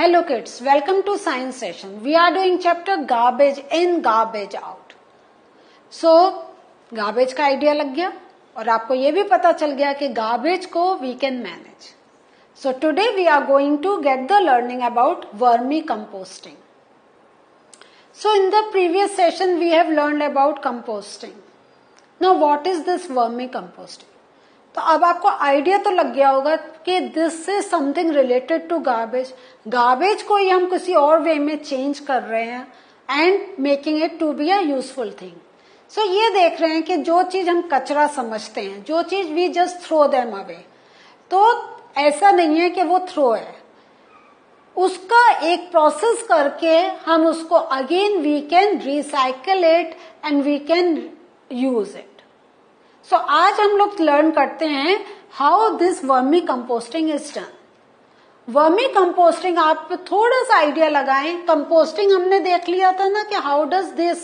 Hello kids, welcome to science session. We are doing chapter garbage in, garbage out. So, garbage का idea लग गया और आपको ये भी पता चल गया कि garbage को we can manage. So today we are going to get the learning about vermicomposting. So in the previous session we have learned about composting. Now what is this vermicomposting? तो अब आपको आइडिया तो लग गया होगा कि this is something related to garbage. Garbage को ही हम किसी और वे में चेंज कर रहे हैं and making it to be a useful thing. So ये देख रहे हैं कि जो चीज हम कचरा समझते हैं, जो चीज we just throw them away, तो ऐसा नहीं है कि वो थ्रो है. उसका एक प्रोसेस करके हम उसको again we can recycle it and we can use it. So आज हम लोग लर्न करते हैं how this vermi composting is done. Vermi composting आप थोड़ा सा आइडिया लगाएं. कंपोस्टिंग हमने देख लिया था ना कि हाउ डज दिस,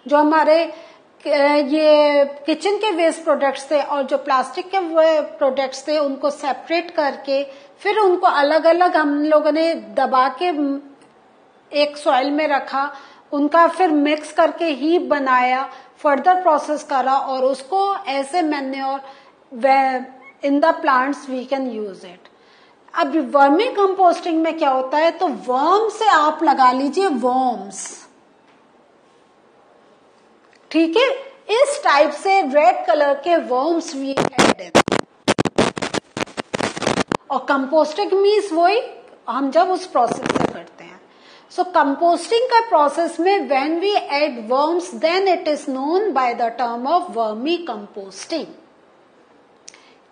जो हमारे ये किचन के वेस्ट प्रोडक्ट्स थे और जो प्लास्टिक के प्रोडक्ट्स थे उनको सेपरेट करके फिर उनको अलग अलग हम लोगों ने दबा के एक सॉइल में रखा, उनका फिर मिक्स करके हीप बनाया, फर्दर प्रोसेस करा और उसको ऐसे manure in the plants we can use it. अब वर्मी कंपोस्टिंग में क्या होता है, तो वर्म से आप लगा लीजिए वर्म्स. ठीक है, इस टाइप से रेड कलर के वर्म्स वी ऐड इन. और कंपोस्टिंग मीन्स वही हम जब उस प्रोसेस से करते हैं. So composting का process में when we add worms then it is known by the term of vermicomposting.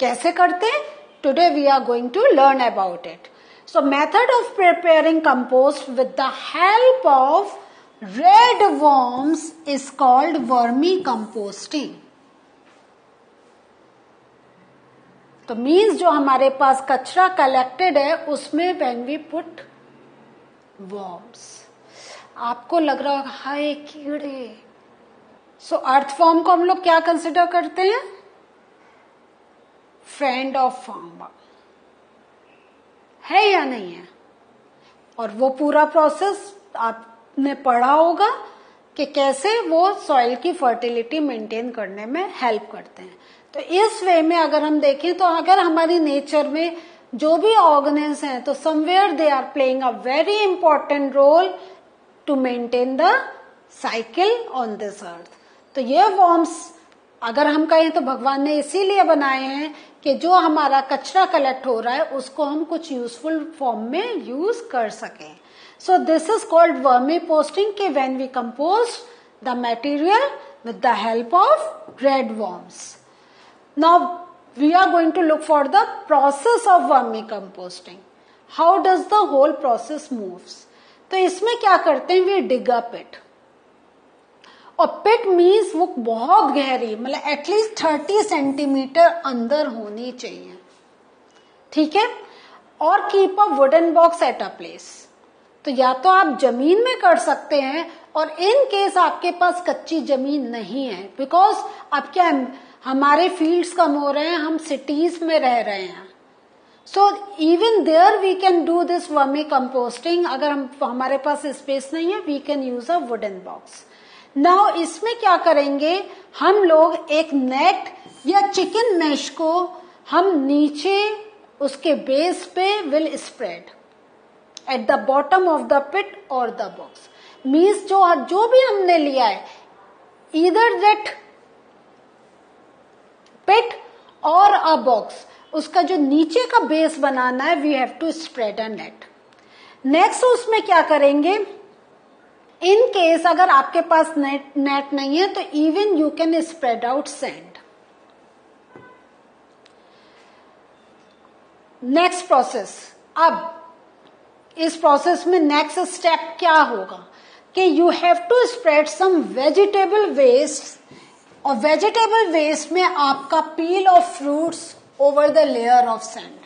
कैसे करते हैं? Today we are going to learn about it. So method of preparing compost with the help of red worms is called vermicomposting. तो means जो हमारे पास कचरा collected है उसमें when we put worms. आपको लग रहा होगा हाय कीड़े. सो अर्थवॉर्म को हम लोग क्या कंसिडर करते हैं? फ्रेंड ऑफ फार्मर है या नहीं है? और वो पूरा प्रोसेस आपने पढ़ा होगा कि कैसे वो सॉइल की फर्टिलिटी मेंटेन करने में हेल्प करते हैं. तो इस वे में अगर हम देखें तो अगर हमारी नेचर में जो भी ऑर्गेनिज्म हैं तो somewhere they are playing a very important role to maintain the cycle on this earth. तो ये वर्म्स अगर हम कहें तो भगवान ने इसीलिए बनाए हैं कि जो हमारा कचरा कलेक्ट हो रहा है उसको हम कुछ यूजफुल फॉर्म में यूज कर सकें. So this is called vermi posting कि when we compost the material with the help of red worms. Now we are going to look for the process of vermicomposting. How does the whole process moves? तो इसमें क्या करते हैं, we dig a pit. और पिट means वो बहुत गहरी, मतलब एटलीस्ट 30 सेंटीमीटर अंदर होनी चाहिए. ठीक है, और keep a wooden box at a place. तो या तो आप जमीन में कर सकते हैं और इन केस आपके पास कच्ची जमीन नहीं है, बिकॉज अब क्या हमारे फील्ड्स कम हो रहे हैं, हम सिटीज में रह रहे हैं. So even there we can do this vermi composting. अगर हमारे पास स्पेस नहीं है we can use a wooden box. Now इसमें क्या करेंगे, हम लोग एक नेट या चिकन मैश को हम नीचे उसके बेस पे will spread at the bottom of the pit और द बॉक्स. मीन्स जो भी हमने लिया है ईदर दैट पिट और अ बॉक्स, उसका जो नीचे का बेस बनाना है we have to spread a net. Next उसमें क्या करेंगे, इन केस अगर आपके पास नेट नहीं है तो even you can spread out sand. Next process. अब इस प्रोसेस में नेक्स्ट स्टेप क्या होगा कि you have to spread some vegetable waste. और वेजिटेबल वेस्ट में आपका peel of fruits over the layer of sand.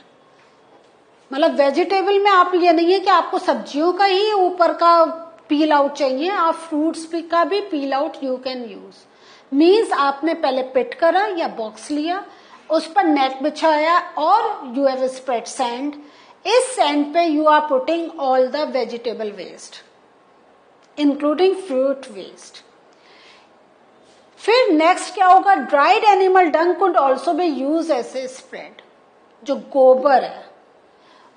मतलब वेजिटेबल में आप ये नहीं है कि आपको सब्जियों का ही ऊपर का पील आउट चाहिए, आप फ्रूट्स का भी peel out you can use. Means आपने पहले पिट करा या बॉक्स लिया, उस पर नेट बिछाया और यू हैव स्प्रेड सैंड इस सैंड पे you are putting all the vegetable waste including fruit waste. फिर नेक्स्ट क्या होगा, dried animal dung could also be use as a spread. जो गोबर है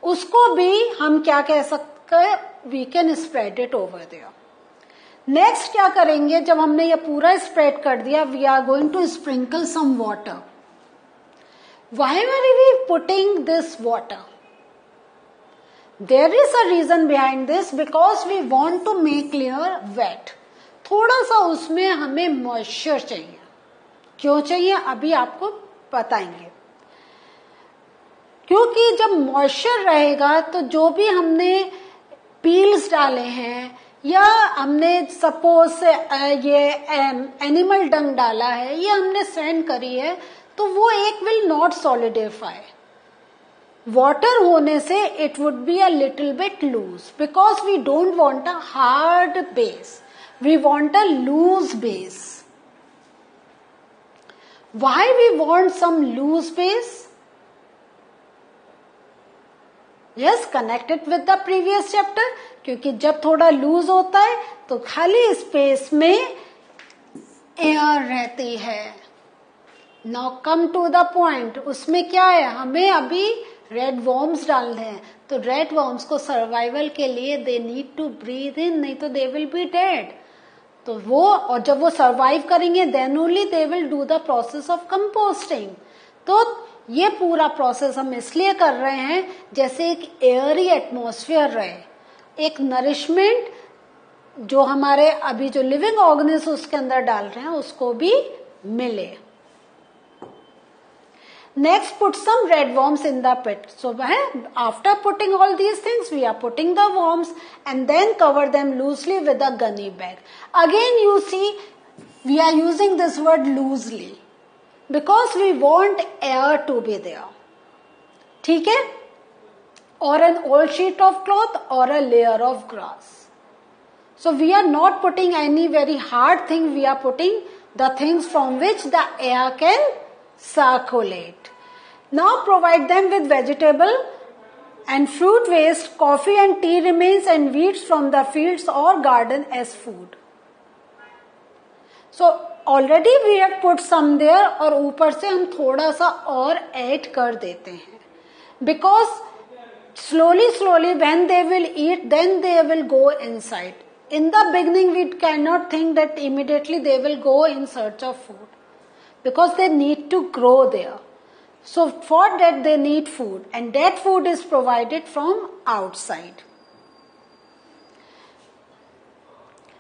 उसको भी हम क्या कह सकते हैं, we can spread it over there. Next क्या करेंगे, जब हमने ये पूरा स्प्रेड कर दिया, we are going to sprinkle some water. Why are we putting this water? There is a reason behind this, because we want to make layer wet. थोड़ा सा उसमें हमें मॉइस्चर चाहिए। क्यों चाहिए अभी आपको बताएंगे। क्योंकि जब मॉइस्चर रहेगा तो जो भी हमने पील्स डाले हैं या हमने सपोज ये एनिमल डंग डाला है, ये हमने सैंड करी है, तो वो एक विल नॉट सॉलिडिफाई। वाटर होने से it would be a little bit loose, because we don't want a hard base, we want a loose base. Why we want some loose base? Yes, connected with the previous chapter, क्योंकि जब थोड़ा loose होता है तो खाली space में air रहती है। Now come to the point, उसमें क्या है, हमें अभी रेड वर्म्स डालने हैं। तो रेड वर्म्स को सर्वाइवल के लिए दे नीड टू ब्रीथ इन, नहीं तो दे विल बी डेड। तो वो, और जब वो सर्वाइव करेंगे then only they will do the process of composting. तो ये पूरा प्रोसेस हम इसलिए कर रहे हैं जैसे एक एयरी एटमॉस्फेयर रहे, एक नरिशमेंट जो हमारे अभी जो लिविंग ऑर्गेनिज्म उसके अंदर डाल रहे हैं उसको भी मिले। Next, put some red worms in the pit. So, after putting all these things, we are putting the worms and then cover them loosely with a gunny bag. Again, you see, we are using this word loosely because we want air to be there. ठीक है? Or an old sheet of cloth or a layer of grass. So, we are not putting any very hard thing. We are putting the things from which the air can circulate. Now provide them with vegetable and fruit waste, coffee and tea remains and weeds from the fields or garden as food. So already we have put some there और ऊपर से हम थोड़ा सा और add कर देते हैं, because slowly when they will eat then they will go inside. In the beginning we cannot think that immediately they will go in search of food, because they need to grow there. So for that they need food, and that food is provided from outside.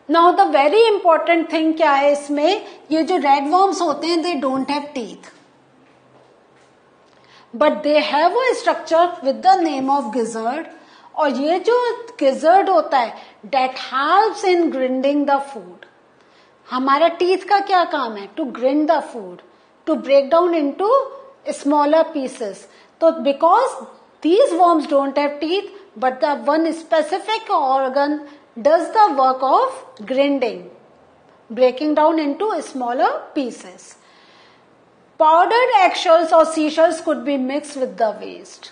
Now the very important thing क्या है इसमें, ये जो red worms होते हैं they don't have teeth, but they have a structure with the name of gizzard. और ये जो gizzard होता है that helps in grinding the food. हमारा teeth का क्या काम है? To grind the food, to break down into smaller pieces. So because these worms don't have teeth, but the one specific organ does the work of grinding, breaking down into smaller pieces. Powdered eggshells or seashells could be mixed with the waste.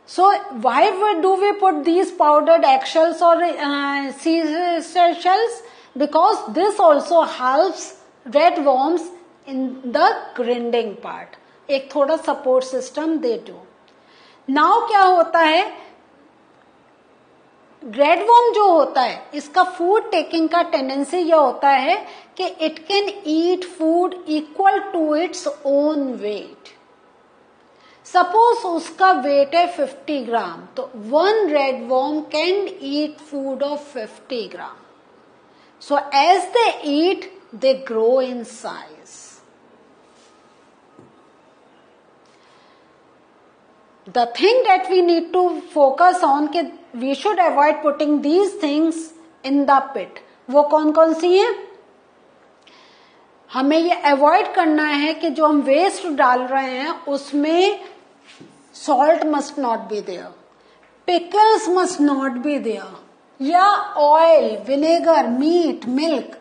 So why do we put these powdered eggshells or seashells? Because this also helps red worms in the grinding part. एक थोड़ा support system दे दो. Now क्या होता है, red worm जो होता है इसका फूड टेकिंग का टेंडेंसी यह होता है कि it can eat food equal to its own weight. Suppose उसका वेट है 50 ग्राम, तो 1 red worm can eat food of 50 gram. So as they eat they grow in size. The thing that we need to focus on कि we should avoid putting these things in the pit. वो कौन कौन सी हैं? हमें ये avoid करना है कि जो हम वेस्ट डाल रहे हैं उसमें salt must not be there, pickles must not be there, या oil, vinegar, meat, milk,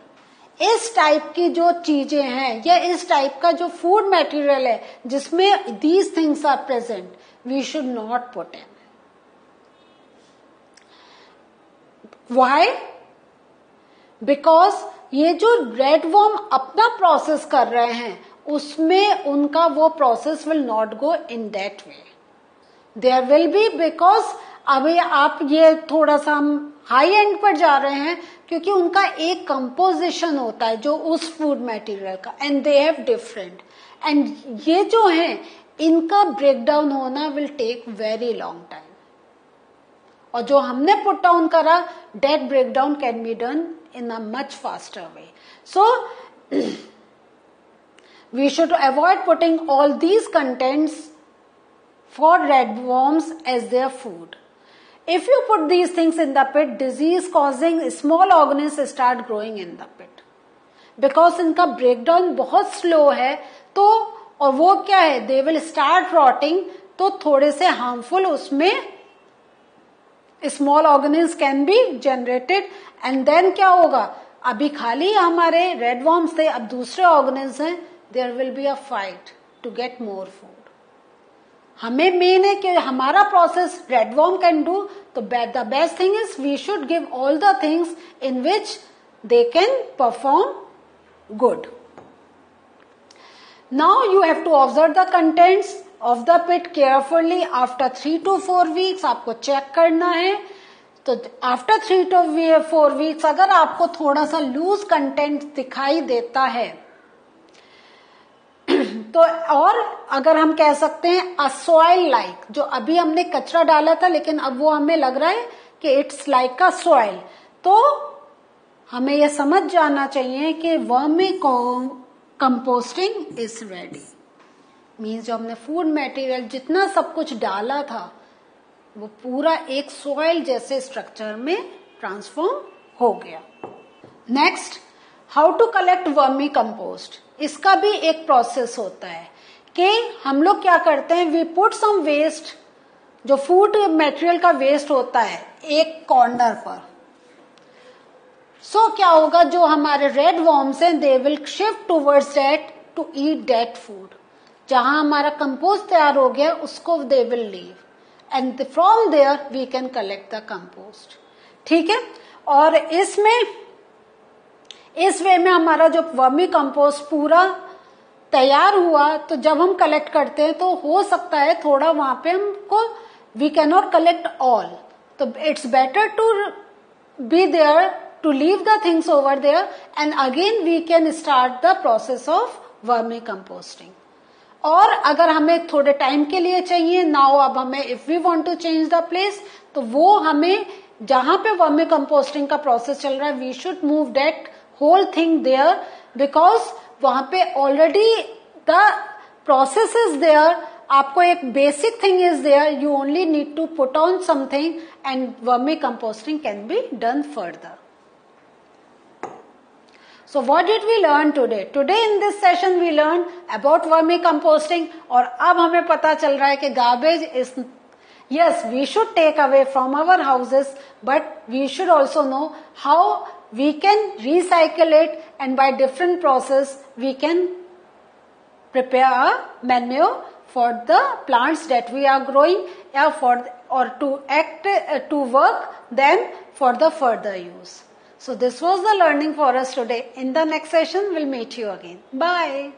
इस टाइप की जो चीजें हैं या इस टाइप का जो फूड मटेरियल है जिसमें these things are present, we should not put in. Why? Because ये जो रेड वर्म अपना प्रोसेस कर रहे हैं उसमें उनका वो process will not go in that way. There will be, because अभी आप ये थोड़ा सा हम हाई एंड पर जा रहे हैं क्योंकि उनका एक कंपोजिशन होता है जो उस फूड मटेरियल का, and they have different, and ये जो है इनका ब्रेक डाउन होना will take very long time. और जो हमने पुट डाउन करा that break down can be done in a much faster way. So we should avoid putting all these contents for red worms as their food. If you put these things in the pit, disease causing small organisms start growing in the pit. Because इनका breakdown बहुत slow है, तो और वो क्या है, they will start rotting, तो थोड़े से harmful उसमें small organelles can be generated, and then क्या होगा, अभी खाली हमारे रेड वर्म्स थे, अब दूसरे ऑर्गेनिल्स हैं, there will be a fight to get more food. हमें मेन है कि हमारा process red worm can do, तो the best thing is we should give all the things in which they can perform good. Now you have to observe the contents of the pit carefully. After 3 to 4 weeks आपको check करना है. तो after 3 to 4 weeks अगर आपको थोड़ा सा loose content दिखाई देता है तो, और अगर हम कह सकते हैं अ सॉइल लाइक, जो अभी हमने कचरा डाला था लेकिन अब वो हमें लग रहा है कि इट्स लाइक अ सॉइल, तो हमें यह समझ जाना चाहिए कि vermi composting is ready. Means जो हमने फूड मटेरियल जितना सब कुछ डाला था वो पूरा एक सॉइल जैसे स्ट्रक्चर में ट्रांसफॉर्म हो गया. Next, how to collect vermicompost. इसका भी एक प्रोसेस होता है कि हम लोग क्या करते हैं, वी पुट सम वेस्ट, जो फूड मटेरियल का वेस्ट होता है, एक कॉर्नर पर. सो क्या होगा, जो हमारे रेड वर्म्स हैं they will shift towards that to eat that food. जहां हमारा कंपोस्ट तैयार हो गया उसको they will leave, and from there we can collect the compost. ठीक है, और इसमें इस वे में हमारा जो वर्मी कंपोस्ट पूरा तैयार हुआ, तो जब हम कलेक्ट करते हैं तो हो सकता है थोड़ा वहां पे हमको, we can not collect all, तो it's better to be there, to leave the things over there, and again we can start the process of vermi composting. और अगर हमें थोड़े टाइम के लिए चाहिए, नाउ अब हमें if we want to change the place, तो वो हमें जहां पे वर्मी कंपोस्टिंग का प्रोसेस चल रहा है we should move that whole thing there, because वहां पे already the process is there. आपको एक basic thing is there, you only need to put on something and vermicomposting can be done further. So what did we learn today? Today in this session we learned about vermicomposting, और अब हमें पता चल रहा है कि garbage is, yes, we should take away from our houses, but we should also know how we can recycle it, and by different process we can prepare a manure for the plants that we are growing, or to work them for the further use. So this was the learning for us today. In the next session, we'll meet you again. Bye.